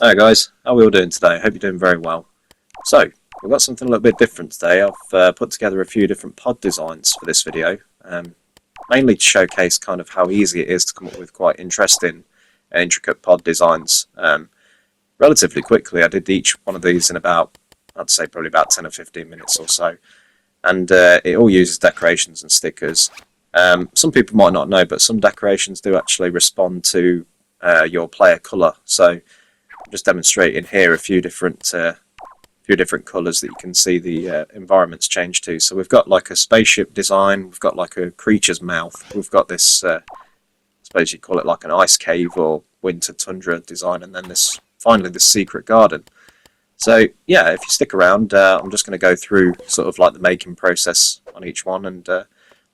Hi guys, how are we all doing today? Hope you're doing very well. So, we've got something a little bit different today. I've put together a few different pod designs for this video, mainly to showcase kind of how easy it is to come up with quite interesting, intricate pod designs relatively quickly. I did each one of these in about, I'd say probably about 10 or 15 minutes or so, and it all uses decorations and stickers. Some people might not know, but some decorations do actually respond to your player colour. So I'm just demonstrating here a few different colours that you can see the environments change to. So we've got like a spaceship design, we've got like a creature's mouth, we've got this, I suppose you call it like an ice cave or winter tundra design, and then this finally this secret garden. So yeah, if you stick around, I'm just going to go through sort of like the making process on each one, and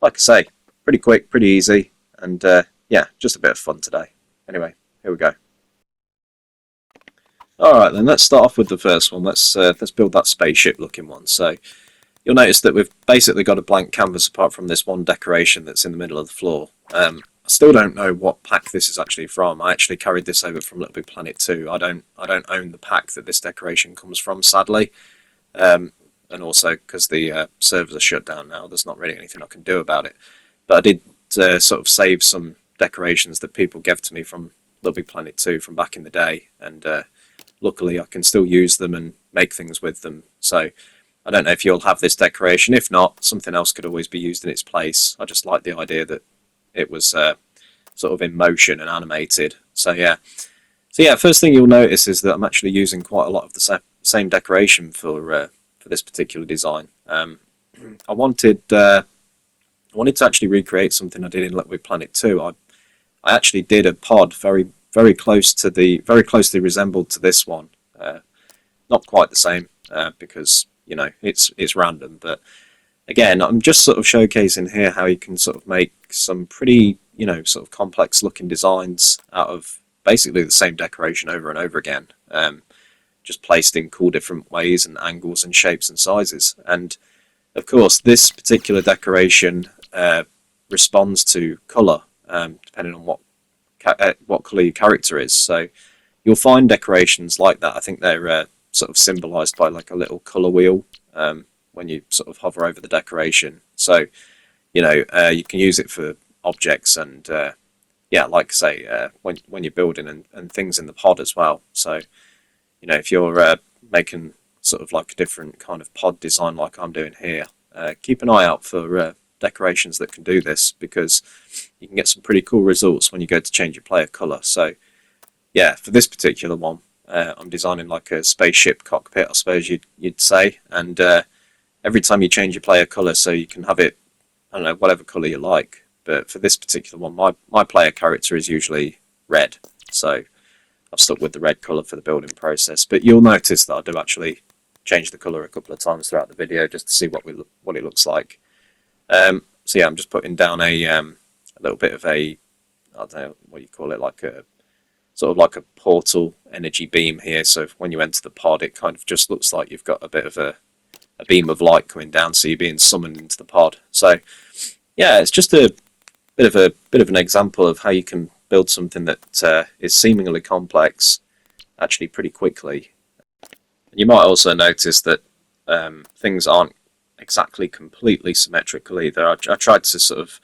like I say, pretty quick, pretty easy, and yeah, just a bit of fun today. Anyway, here we go. Alright then, let's start off with the first one. Let's build that spaceship looking one. So you'll notice that we've basically got a blank canvas apart from this one decoration that's in the middle of the floor. I still don't know what pack this is actually from. I actually carried this over from LittleBigPlanet 2. I don't own the pack that this decoration comes from, sadly. And also because the servers are shut down now, there's not really anything I can do about it. But I did sort of save some decorations that people gave to me from LittleBigPlanet 2 from back in the day, and luckily I can still use them and make things with them. So I don't know if you'll have this decoration. If not, something else could always be used in its place. I just like the idea that it was sort of in motion and animated. So yeah, first thing you'll notice is that I'm actually using quite a lot of the same decoration for this particular design. I wanted to actually recreate something I did in LittleBigPlanet 2. I actually did a pod very closely resembled to this one. Not quite the same because you know it's random, but again, I'm just sort of showcasing here how you can sort of make some pretty sort of complex looking designs out of basically the same decoration over and over again, just placed in cool different ways and angles and shapes and sizes. And of course, this particular decoration responds to colour, depending on what colour your character is. So you'll find decorations like that. I think they're sort of symbolised by like a little colour wheel when you sort of hover over the decoration. So you can use it for objects and yeah, like I say, when you're building and things in the pod as well. So if you're making sort of like a different kind of pod design like I'm doing here, keep an eye out for decorations that can do this, because you can get some pretty cool results when you go to change your player colour. So yeah, for this particular one, I'm designing like a spaceship cockpit, I suppose you'd say, and every time you change your player colour, so you can have it, I don't know, whatever colour you like. But for this particular one, my player character is usually red, so I've stuck with the red colour for the building process. But you'll notice that I do actually change the colour a couple of times throughout the video just to see what it looks like. So yeah, I'm just putting down a little bit of a, I don't know what you call it, like a sort of like a portal energy beam here. So when you enter the pod, it kind of just looks like you've got a bit of a beam of light coming down, so you're being summoned into the pod. So yeah, it's just a bit of an example of how you can build something that is seemingly complex actually pretty quickly. You might also notice that things aren't exactly completely symmetrical either. I tried to sort of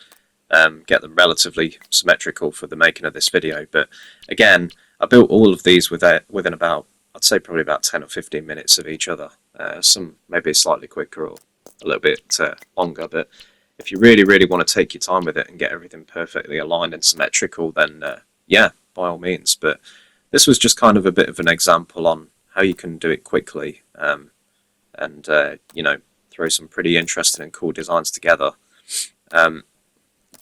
get them relatively symmetrical for the making of this video, but again, I built all of these within about, I'd say probably about 10 or 15 minutes of each other. Some maybe slightly quicker or a little bit longer, but if you really want to take your time with it and get everything perfectly aligned and symmetrical, then yeah, by all means. But this was just kind of a bit of an example on how you can do it quickly, and throw some pretty interesting and cool designs together. You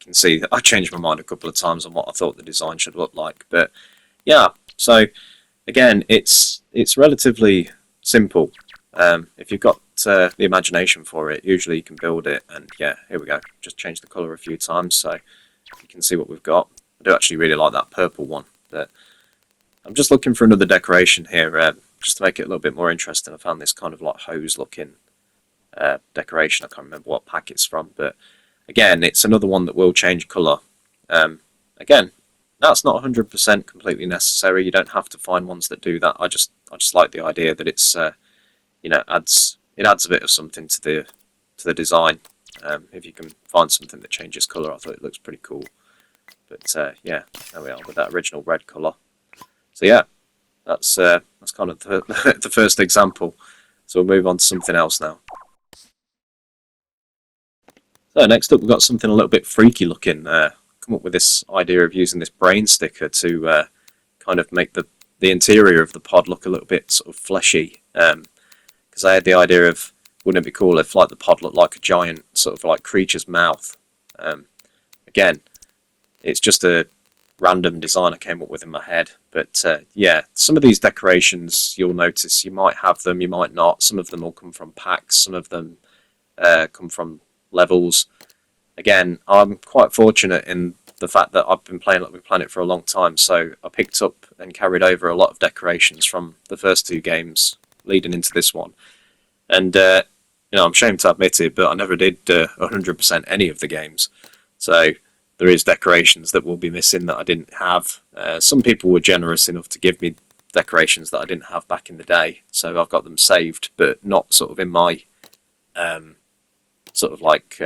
can see that I changed my mind a couple of times on what I thought the design should look like, but yeah. So again, it's relatively simple. If you've got the imagination for it, usually you can build it. And yeah, here we go. Just change the colour a few times so you can see what we've got. I do actually really like that purple one, but I'm just looking for another decoration here, just to make it a little bit more interesting. I found this kind of like hose looking decoration. I can't remember what pack it's from, but again, it's another one that will change colour. Again, That's not 100% completely necessary. You don't have to find ones that do that. I just like the idea that it's adds a bit of something to the design. If you can find something that changes colour, I thought it looks pretty cool. But yeah, there we are with that original red colour. So yeah, that's kind of the first example. So we'll move on to something else now. So next up, we've got something a little bit freaky looking. Come up with this idea of using this brain sticker to kind of make the interior of the pod look a little bit sort of fleshy. Because I had the idea of, wouldn't it be cool if like the pod looked like a giant sort of like creature's mouth? Again, it's just a random design I came up with in my head. But yeah, some of these decorations you'll notice you might have them, you might not. Some of them will come from packs, some of them come from levels. Again, I'm quite fortunate in the fact that I've been playing LittleBigPlanet for a long time, so I picked up and carried over a lot of decorations from the first two games leading into this one. And I'm ashamed to admit it, but I never did 100% any of the games. So there is decorations that will be missing that I didn't have. Some people were generous enough to give me decorations that I didn't have back in the day, so I've got them saved, but not sort of in my sort of like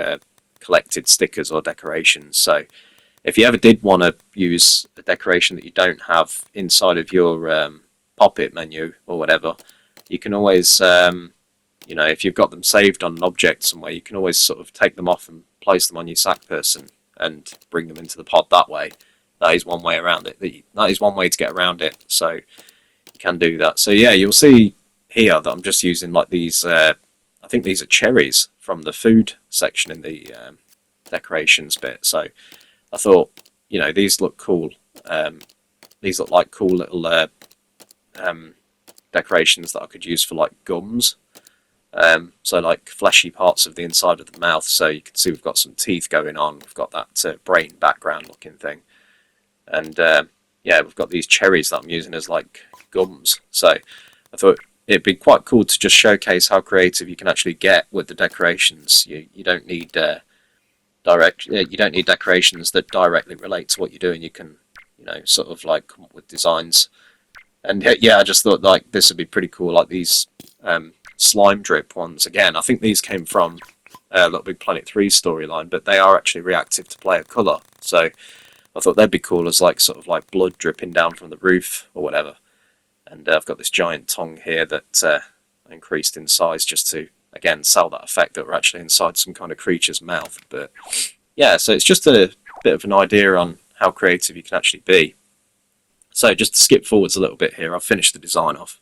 collected stickers or decorations. So if you ever did want to use a decoration that you don't have inside of your pop-it menu or whatever, you can always, if you've got them saved on an object somewhere, you can always sort of take them off and place them on your sack person and bring them into the pod that way. That is one way around it. That is one way to get around it. So you can do that. So yeah, you'll see here that I'm just using like these, I think these are cherries from the food section in the decorations bit. So I thought, these look cool. These look like cool little decorations that I could use for like gums. So like fleshy parts of the inside of the mouth. So you can see we've got some teeth going on. We've got that brain background looking thing. And yeah, we've got these cherries that I'm using as like gums. So I thought it'd be quite cool to just showcase how creative you can actually get with the decorations. You don't need you don't need decorations that directly relate to what you're doing. You can sort of like come up with designs. And yeah, I just thought like this would be pretty cool, like these slime drip ones. Again, I think these came from LittleBigPlanet 3's storyline, but they are actually reactive to player colour. So I thought they'd be cool as like sort of like blood dripping down from the roof or whatever. And I've got this giant tongue here that I increased in size just to, again, sell that effect that we're actually inside some kind of creature's mouth. But yeah, so it's just a bit of an idea on how creative you can actually be. So just to skip forwards a little bit here, I've finished the design off.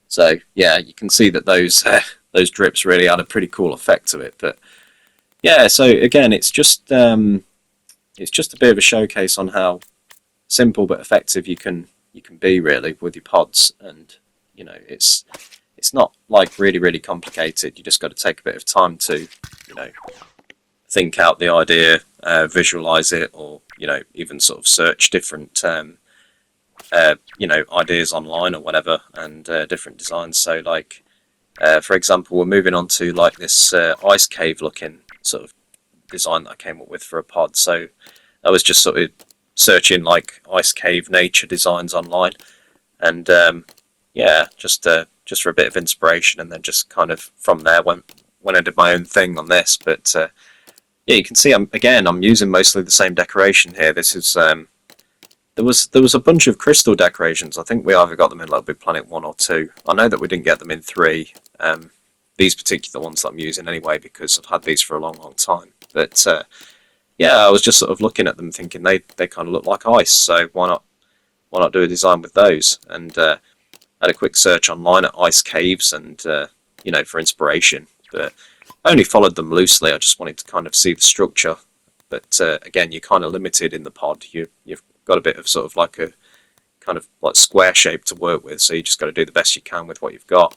So yeah, you can see that those drips really add a pretty cool effect to it. But yeah, so again, it's just a bit of a showcase on how simple but effective you can be really with your pods. And it's not like really complicated. You just got to take a bit of time to think out the idea, visualize it, or even sort of search different ideas online or whatever, and different designs. So like for example, we're moving on to like this ice cave looking sort of design that I came up with for a pod. So I was just sort of searching like ice cave nature designs online, and yeah, just for a bit of inspiration, and then just kind of from there when I did my own thing on this. But yeah, you can see I'm using mostly the same decoration here. This is there was a bunch of crystal decorations. I think we either got them in LittleBigPlanet 1 or 2. I know that we didn't get them in 3. These particular ones that I'm using anyway, because I've had these for a long time. But yeah, I was just sort of looking at them thinking they kind of look like ice, so why not do a design with those? And had a quick search online at ice caves and for inspiration, but I only followed them loosely. I just wanted to kind of see the structure. But again, you're kind of limited in the pod. You've got a bit of sort of like a kind of like square shape to work with, so you just got to do the best you can with what you've got.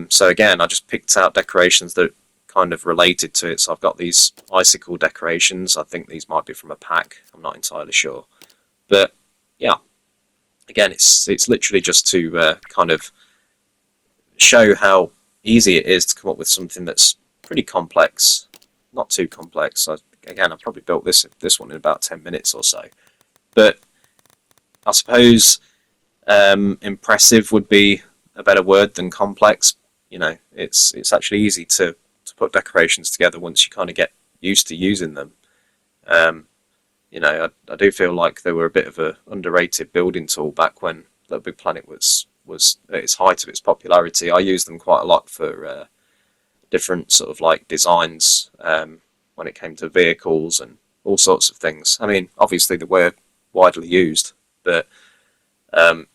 So again, I just picked out decorations that kind of related to it. So I've got these icicle decorations. I think these might be from a pack. I'm not entirely sure, but yeah, again, it's literally just to kind of show how easy it is to come up with something that's pretty complex, not too complex. Again, I probably built this one in about 10 minutes or so, but I suppose impressive would be a better word than complex. You know, it's actually easy to put decorations together once you kind of get used to using them. Um, you know, I do feel like they were a bit of a underrated building tool back when LittleBigPlanet was at its height of its popularity. I used them quite a lot for different sort of like designs when it came to vehicles and all sorts of things. I mean, obviously they were widely used, but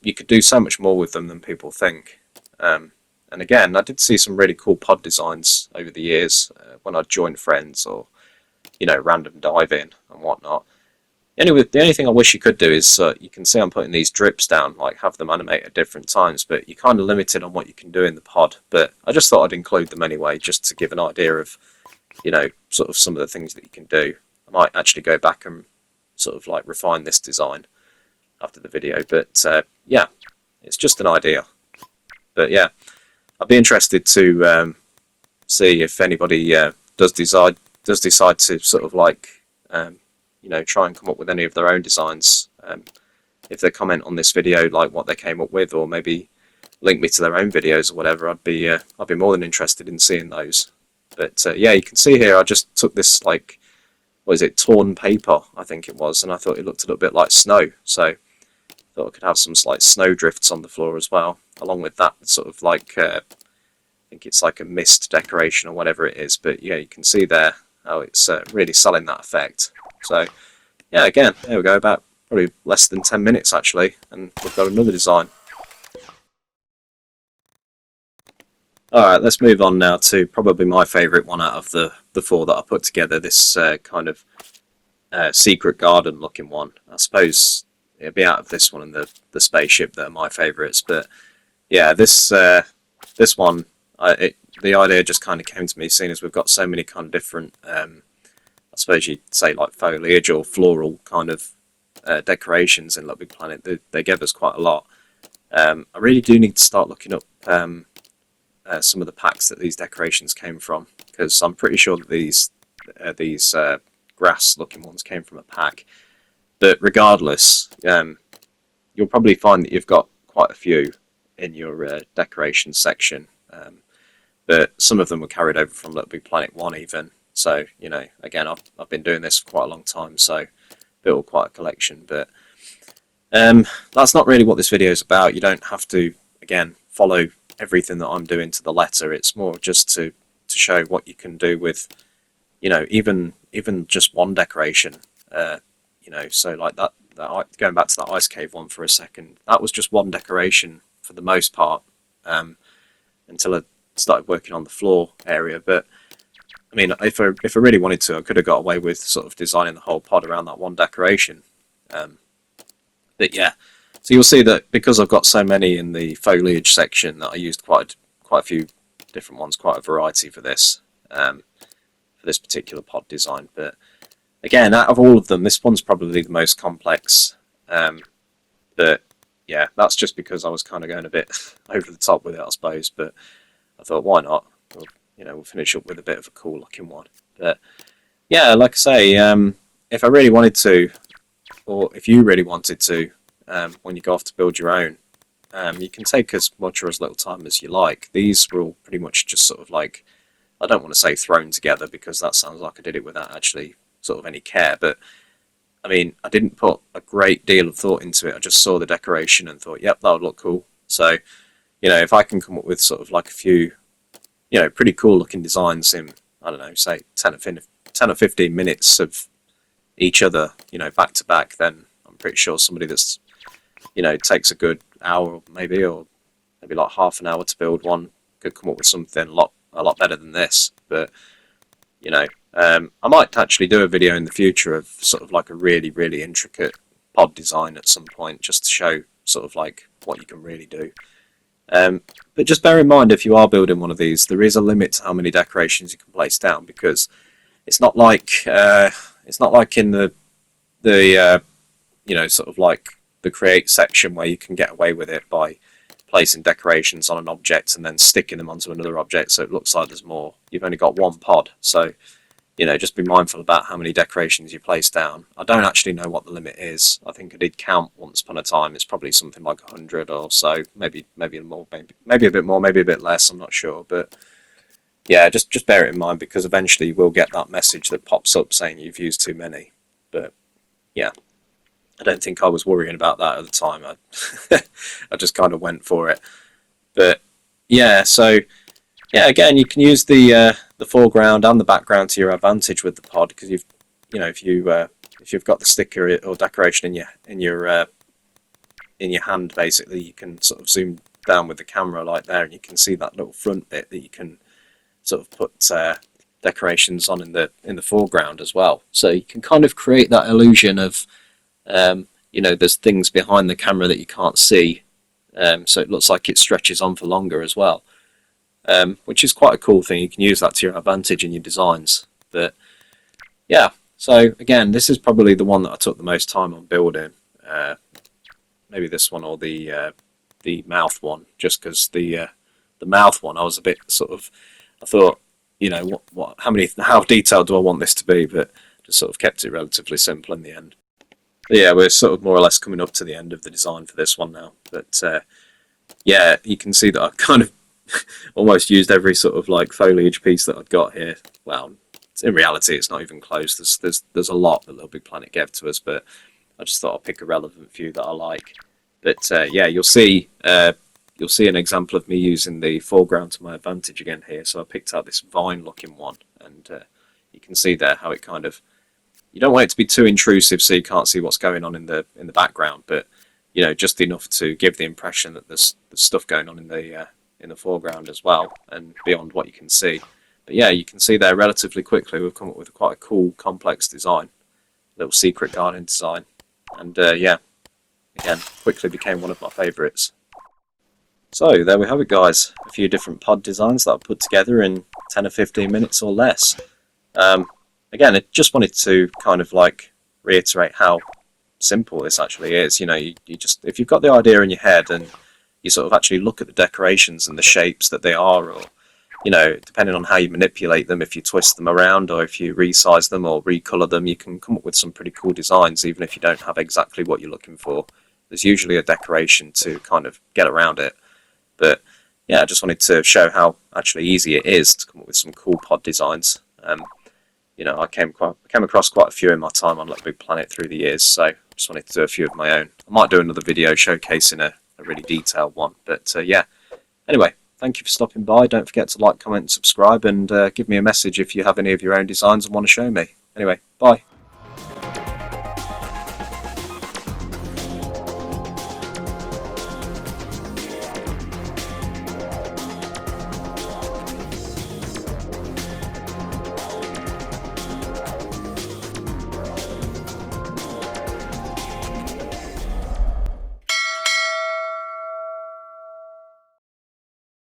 you could do so much more with them than people think. And again, I did see some really cool pod designs over the years when I'd join friends or, you know, random dive in and whatnot. Anyway, the only thing I wish you could do is you can see I'm putting these drips down, like have them animate at different times, but you're kind of limited on what you can do in the pod. But I just thought I'd include them anyway, just to give an idea of, you know, sort of some of the things that you can do. I might actually go back and sort of like refine this design after the video, but yeah, it's just an idea. But yeah, I'd be interested to see if anybody does decide to sort of like you know, try and come up with any of their own designs. If they comment on this video, like what they came up with, or maybe link me to their own videos or whatever, I'd be more than interested in seeing those. But yeah, you can see here I just took this, like, what is it, torn paper, I think it was, and I thought it looked a little bit like snow. So I thought I could have some slight snow drifts on the floor as well, along with that sort of like I think it's like a mist decoration or whatever it is. But yeah, you can see there how it's really selling that effect. So yeah, again, there we go, about probably less than 10 minutes actually, and we've got another design. Alright, let's move on now to probably my favourite one out of the four that I put together, this kind of secret garden looking one. I suppose it'd be out of this one and the spaceship that are my favourites, but yeah, this one, the idea just kind of came to me, seeing as we've got so many kind of different I suppose you'd say like foliage or floral kind of decorations in LittleBigPlanet. They gave us quite a lot. I really do need to start looking up some of the packs that these decorations came from, because I'm pretty sure that these grass-looking ones came from a pack. But regardless, you'll probably find that you've got quite a few in your decoration section. But some of them were carried over from LittleBigPlanet 1 even. So, you know, again, I've been doing this for quite a long time, so built quite a collection. But that's not really what this video is about. You don't have to, again, follow everything that I'm doing to the letter. It's more just to show what you can do with, you know, even just one decoration. You know, so like that going back to that ice cave one for a second, that was just one decoration for the most part, until I started working on the floor area. But I mean, if I really wanted to, I could have got away with sort of designing the whole pod around that one decoration. But yeah, so you'll see that because I've got so many in the foliage section, that I used quite a few different ones, quite a variety for this particular pod design. But again, out of all of them, this one's probably the most complex. But yeah, that's just because I was kind of going a bit over the top with it, I suppose. But I thought, why not? We'll finish up with a bit of a cool looking one. But yeah, like I say, if I really wanted to, or if you really wanted to, when you go off to build your own, you can take as much or as little time as you like. These were all pretty much just sort of like, I don't want to say thrown together, because that sounds like I did it without actually sort of any care, but I mean, I didn't put a great deal of thought into it. I just saw the decoration and thought, yep, that would look cool. So, you know, if I can come up with sort of like a few, you know, pretty cool looking designs in, I don't know, say 10 or 15 minutes of each other, you know, back to back, then I'm pretty sure somebody that's, you know, takes a good hour maybe, or maybe like half an hour to build one, could come up with something a lot better than this. But, you know, I might actually do a video in the future of sort of like a really, really intricate pod design at some point, just to show sort of like what you can really do. But just bear in mind, if you are building one of these, there is a limit to how many decorations you can place down, because it's not like in the you know, sort of like the create section where you can get away with it by placing decorations on an object and then sticking them onto another object so it looks like there's more. You've only got one pod, so just be mindful about how many decorations you place down. I don't actually know what the limit is. I think I did count once upon a time. It's probably something like 100 or so, maybe more, maybe a bit more, maybe a bit less. I'm not sure, but yeah, just bear it in mind, because eventually you will get that message that pops up saying you've used too many. But yeah, I don't think I was worrying about that at the time. I just kind of went for it. But yeah, so yeah, again, you can use the foreground and the background to your advantage with the pod, because if you've got the sticker or decoration in your hand, basically, you can sort of zoom down with the camera like there, and you can see that little front bit that you can sort of put decorations on in the foreground as well. So you can kind of create that illusion of there's things behind the camera that you can't see, so it looks like it stretches on for longer as well, which is quite a cool thing. You can use that to your advantage in your designs. But yeah, so again, this is probably the one that I took the most time on building. Maybe this one, or the mouth one, just because the mouth one I was a bit sort of, I thought, how detailed do I want this to be, but just sort of kept it relatively simple in the end. But yeah, we're sort of more or less coming up to the end of the design for this one now. But yeah, you can see that I've kind of almost used every sort of like foliage piece that I've got here. Well, in reality, it's not even close. There's a lot that LittleBigPlanet gave to us, but I just thought I'll pick a relevant few that I like. But yeah, you'll see an example of me using the foreground to my advantage again here. So I picked out this vine-looking one, and you can see there how it kind of, you don't want it to be too intrusive so you can't see what's going on in the background, but just enough to give the impression that there's stuff going on in the foreground as well, and beyond what you can see. But yeah, you can see there relatively quickly we've come up with quite a cool, complex design, little secret garden design, and yeah, again, quickly became one of my favourites. So there we have it, guys. A few different pod designs that I've put together in 10 or 15 minutes or less. Again, I just wanted to kind of like reiterate how simple this actually is. You just, if you've got the idea in your head and you sort of actually look at the decorations and the shapes that they are, or depending on how you manipulate them, if you twist them around or if you resize them or recolor them, you can come up with some pretty cool designs, even if you don't have exactly what you're looking for. There's usually a decoration to kind of get around it. But yeah, I just wanted to show how actually easy it is to come up with some cool pod designs. I came across quite a few in my time on LittleBigPlanet through the years, so I just wanted to do a few of my own. I might do another video showcasing a really detailed one, but yeah. Anyway, thank you for stopping by. Don't forget to like, comment, and subscribe, and give me a message if you have any of your own designs and want to show me. Anyway, bye.